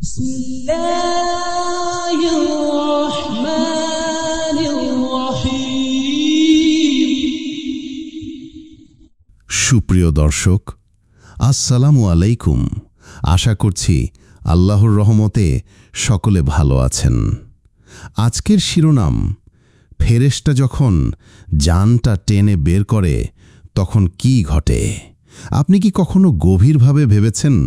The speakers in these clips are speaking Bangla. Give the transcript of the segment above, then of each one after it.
بسم الله الرحمن الرحيم সুপ্রিয় দর্শক, আসসালামু আলাইকুম। আশা করছি আল্লাহর রহমতে সকলে ভালো আছেন। আজকের শিরোনাম, ফেরেশতা যখন জানটা টেনে বের করে তখন কি ঘটে। আপনি কি কখনো গভীরভাবে ভেবেছেন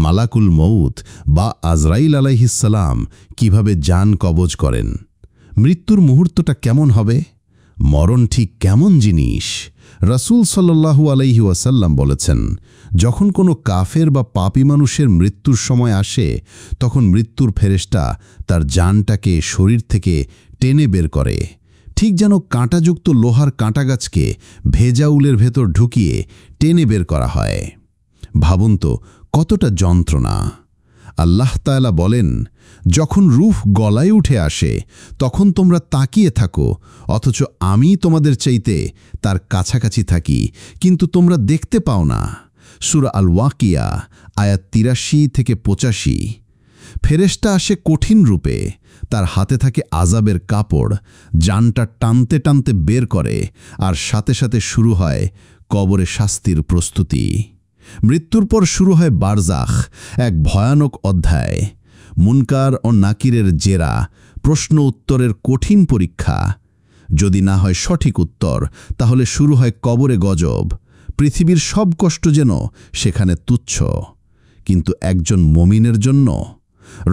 মালাকুল মউত বা আজরাইল আলাইহিসসালাম কিভাবে জান কবজ করেন? মৃত্যুর মুহূর্তটা কেমন হবে? মরণ ঠিক কেমন জিনিস? রাসূল সাল্লাল্লাহু আলাইহি ওয়াসাল্লাম বলেছেন, যখন কোনো কাফের বা পাপী মানুষের মৃত্যুর সময় আসে তখন মৃত্যুর ফেরেশতা তার জানটাকে শরীর থেকে টেনে বের করে, ঠিক যেন কাঁটাযুক্ত লোহার কাঁটাগাছকে ভেজা উলের ভেতর ঢুকিয়ে টেনে বের করা হয়। ভাবুন তো কতটা যন্ত্রণা। আল্লাহ তাআলা বলেন, যখন রূহ গলায় উঠে আসে তখন তোমরা তাকিয়ে থাকো, অথচ আমি তোমাদের চাইতে তার কাছাকাছি থাকি, কিন্তু তোমরা দেখতে পাও না। সূরা আল ওয়াকিয়া আয়াত ৮৩ থেকে ৮৫। ফেরেশতা আসে কঠিন রূপে, তার হাতে থাকে আযাবের কাপড়, জানটা টানতে টানতে বের করে, আর সাথে সাথে শুরু হয় কবরে শাস্তির প্রস্তুতি। মৃত্যুর পর শুরু হয় বারজাখ, এক ভয়ানক অধ্যায়। মুনকার ও নাকিরের জেরা, প্রশ্ন উত্তরের কঠিন পরীক্ষা। যদি না হয় সঠিক উত্তর, তাহলে শুরু হয় কবরে গজব। পৃথিবীর সব কষ্ট যেন সেখানে তুচ্ছ। কিন্তু একজন মুমিনের জন্য,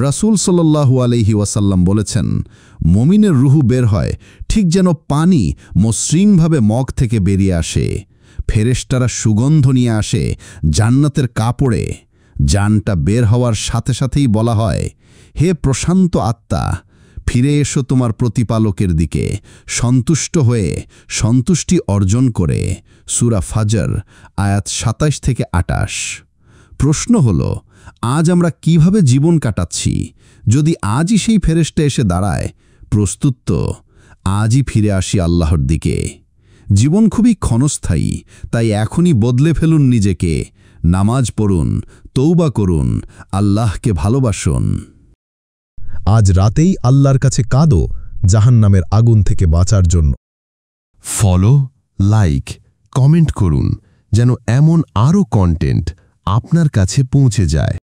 রাসূল সাল্লাল্লাহু আলাইহি ওয়াসাল্লাম বলেছেন, মুমিনের রুহু বের হয় ঠিক যেন পানি মসৃণভাবে মগ থেকে বেরিয়ে আসে। ফেরেশতারা সুগন্ধ নিয়ে আসে জান্নাতের কাপড়ে। জানটা বের হওয়ার সাথে সাথেই বলা হয়, হে প্রশান্ত আত্মা, ফিরে এসো তোমার প্রতিপালকের দিকে, সন্তুষ্ট হয়ে, সন্তুষ্টি অর্জন করে। সূরা ফাজর আয়াত ২৭ থেকে ২৮। প্রশ্ন হল, আজ আমরা কিভাবে জীবন কাটাচ্ছি? যদি আজই সেই ফেরেশতা এসে দাঁড়ায়, প্রস্তুত তো? আজই ফিরে আসি আল্লাহর দিকে। জীবন খুবই ক্ষণস্থায়ী, তাই এখনই বদলে ফেলুন নিজেকে। নামাজ পড়ুন, তওবা করুন, আল্লাহকে ভালোবাসুন। আজ রাতেই আল্লাহর কাছে কাঁদো জাহান্নামের আগুন থেকে বাঁচার জন্য। ফলো, লাইক, কমেন্ট করুন যেন এমন আরও কন্টেন্ট আপনার কাছে পৌঁছে যায়।